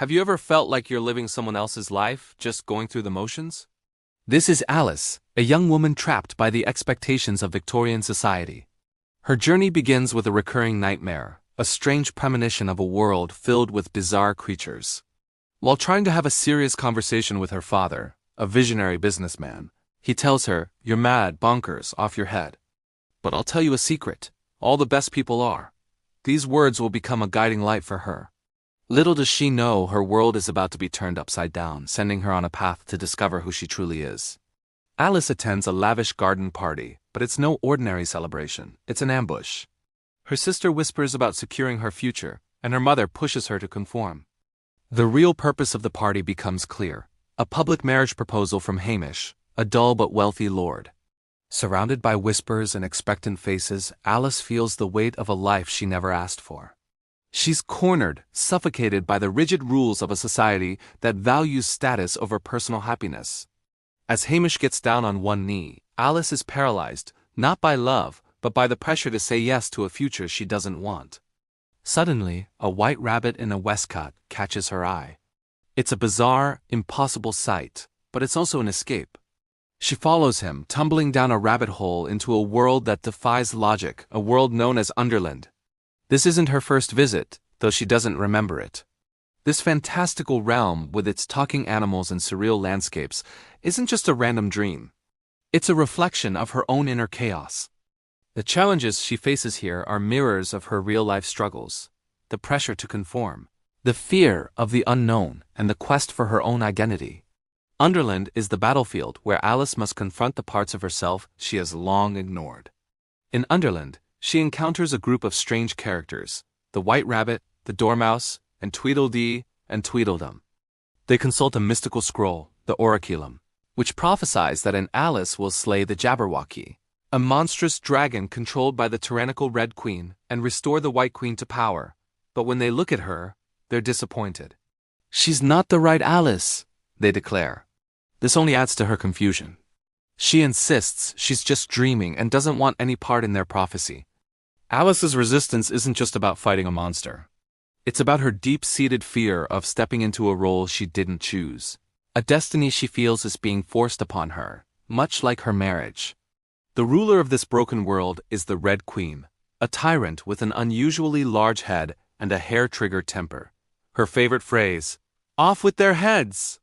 Have you ever felt like you're living someone else's life, just going through the motions? This is Alice, a young woman trapped by the expectations of Victorian society. Her journey begins with a recurring nightmare, a strange premonition of a world filled with bizarre creatures. While trying to have a serious conversation with her father, a visionary businessman, he tells her, "You're mad, bonkers, off your head. But I'll tell you a secret. All the best people are." These words will become a guiding light for her. Little does she know her world is about to be turned upside down, sending her on a path to discover who she truly is. Alice attends a lavish garden party, but it's no ordinary celebration. It's an ambush. Her sister whispers about securing her future, and her mother pushes her to conform. The real purpose of the party becomes clear: a public marriage proposal from Hamish, a dull but wealthy lord. Surrounded by whispers and expectant faces, Alice feels the weight of a life she never asked for. She's cornered, suffocated by the rigid rules of a society that values status over personal happiness. As Hamish gets down on one knee, Alice is paralyzed, not by love, but by the pressure to say yes to a future she doesn't want. Suddenly, a white rabbit in a waistcoat catches her eye. It's a bizarre, impossible sight, but it's also an escape. She follows him, tumbling down a rabbit hole into a world that defies logic, a world known as Underland. This isn't her first visit, though she doesn't remember it. This fantastical realm, with its talking animals and surreal landscapes, isn't just a random dream. It's a reflection of her own inner chaos. The challenges she faces here are mirrors of her real-life struggles: the pressure to conform, the fear of the unknown, and the quest for her own identity. Underland is the battlefield where Alice must confront the parts of herself she has long ignored. In Underland, she encounters a group of strange characters: the White Rabbit, the Dormouse, and Tweedledee and Tweedledum. They consult a mystical scroll, the Oraculum, which prophesies that an Alice will slay the Jabberwocky, a monstrous dragon controlled by the tyrannical Red Queen, and restore the White Queen to power. But when they look at her, they're disappointed. "She's not the right Alice," they declare. This only adds to her confusion. She insists she's just dreaming and doesn't want any part in their prophecy. Alice's resistance isn't just about fighting a monster. It's about her deep-seated fear of stepping into a role she didn't choose, a destiny she feels is being forced upon her, much like her marriage. The ruler of this broken world is the Red Queen, a tyrant with an unusually large head and a hair-triggered temper. Her favorite phrase, "Off with their heads,"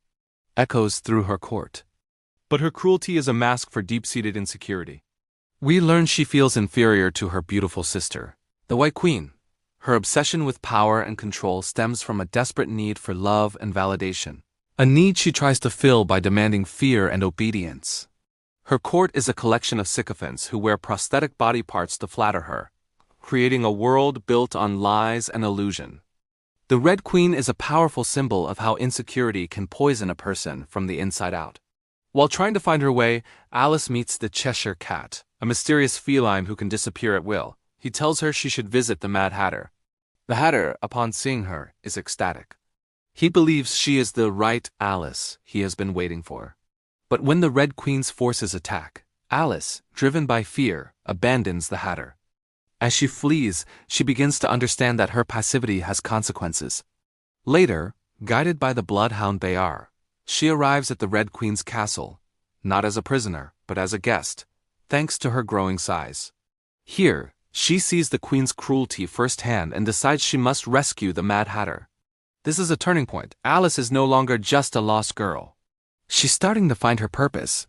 echoes through her court. But her cruelty is a mask for deep-seated insecurity. We learn she feels inferior to her beautiful sister, the White Queen. Her obsession with power and control stems from a desperate need for love and validation, a need she tries to fill by demanding fear and obedience. Her court is a collection of sycophants who wear prosthetic body parts to flatter her, creating a world built on lies and illusion. The Red Queen is a powerful symbol of how insecurity can poison a person from the inside out. While trying to find her way, Alice meets the Cheshire Cat, a mysterious feline who can disappear at will. He tells her she should visit the Mad Hatter. The Hatter, upon seeing her, is ecstatic. He believes she is the right Alice he has been waiting for. But when the Red Queen's forces attack, Alice, driven by fear, abandons the Hatter. As she flees, she begins to understand that her passivity has consequences. Later, guided by the bloodhound Bayard, she arrives at the Red Queen's castle, not as a prisoner, but as a guest, thanks to her growing size. Here, she sees the Queen's cruelty firsthand and decides she must rescue the Mad Hatter. This is a turning point. Alice is no longer just a lost girl. She's starting to find her purpose.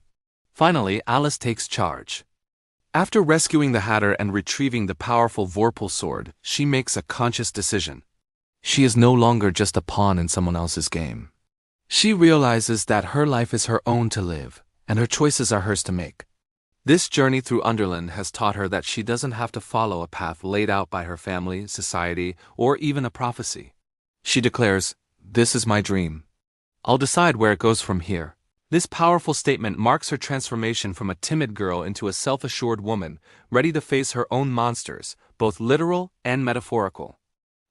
Finally, Alice takes charge. After rescuing the Hatter and retrieving the powerful Vorpal sword, she makes a conscious decision. She is no longer just a pawn in someone else's game. She realizes that her life is her own to live, and her choices are hers to make. This journey through Underland has taught her that she doesn't have to follow a path laid out by her family, society, or even a prophecy. She declares, "This is my dream. I'll decide where it goes from here." This powerful statement marks her transformation from a timid girl into a self-assured woman, ready to face her own monsters, both literal and metaphorical.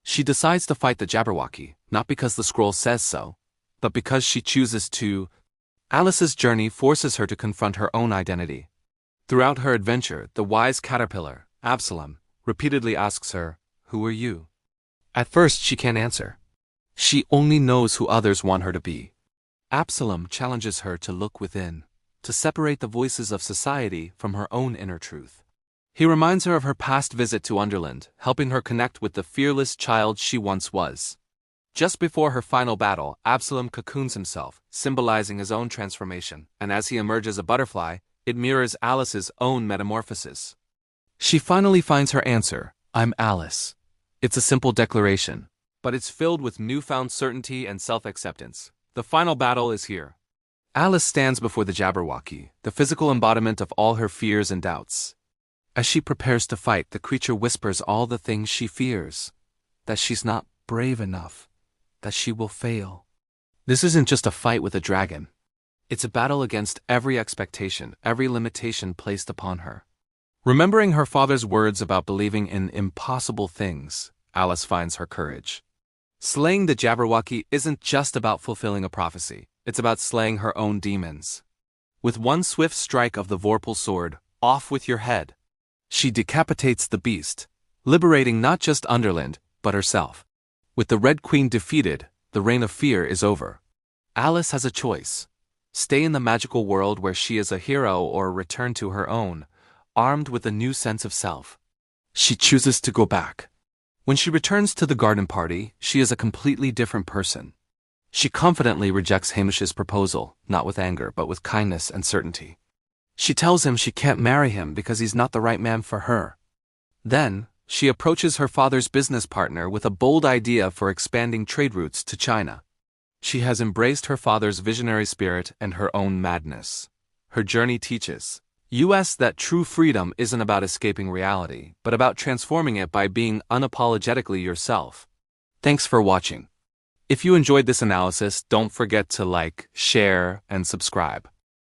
She decides to fight the Jabberwocky, not because the scroll says so, but because she chooses to. Alice's journey forces her to confront her own identity. Throughout her adventure, the wise caterpillar, Absalom, repeatedly asks her, "Who are you?" At first, she can't answer. She only knows who others want her to be. Absalom challenges her to look within, to separate the voices of society from her own inner truth. He reminds her of her past visit to Underland, helping her connect with the fearless child she once was. Just before her final battle, Absalom cocoons himself, symbolizing his own transformation, and as he emerges a butterfly, it mirrors Alice's own metamorphosis. She finally finds her answer, "I'm Alice." It's a simple declaration, but it's filled with newfound certainty and self-acceptance. The final battle is here. Alice stands before the Jabberwocky, the physical embodiment of all her fears and doubts. As she prepares to fight, the creature whispers all the things she fears. That she's not brave enough. That she will fail. This isn't just a fight with a dragon. It's a battle against every expectation, every limitation placed upon her. Remembering her father's words about believing in impossible things, Alice finds her courage. Slaying the Jabberwocky isn't just about fulfilling a prophecy, it's about slaying her own demons. With one swift strike of the Vorpal sword, off with your head, she decapitates the beast, liberating not just Underland, but herself. With the Red Queen defeated, the reign of fear is over. Alice has a choice. Stay in the magical world where she is a hero or return to her own, armed with a new sense of self. She chooses to go back. When she returns to the garden party, she is a completely different person. She confidently rejects Hamish's proposal, not with anger, but with kindness and certainty. She tells him she can't marry him because he's not the right man for her. Then, she approaches her father's business partner with a bold idea for expanding trade routes to China. She has embraced her father's visionary spirit and her own madness. Her journey teaches us that true freedom isn't about escaping reality, but about transforming it by being unapologetically yourself. Thanks for watching. If you enjoyed this analysis, don't forget to like, share, and subscribe.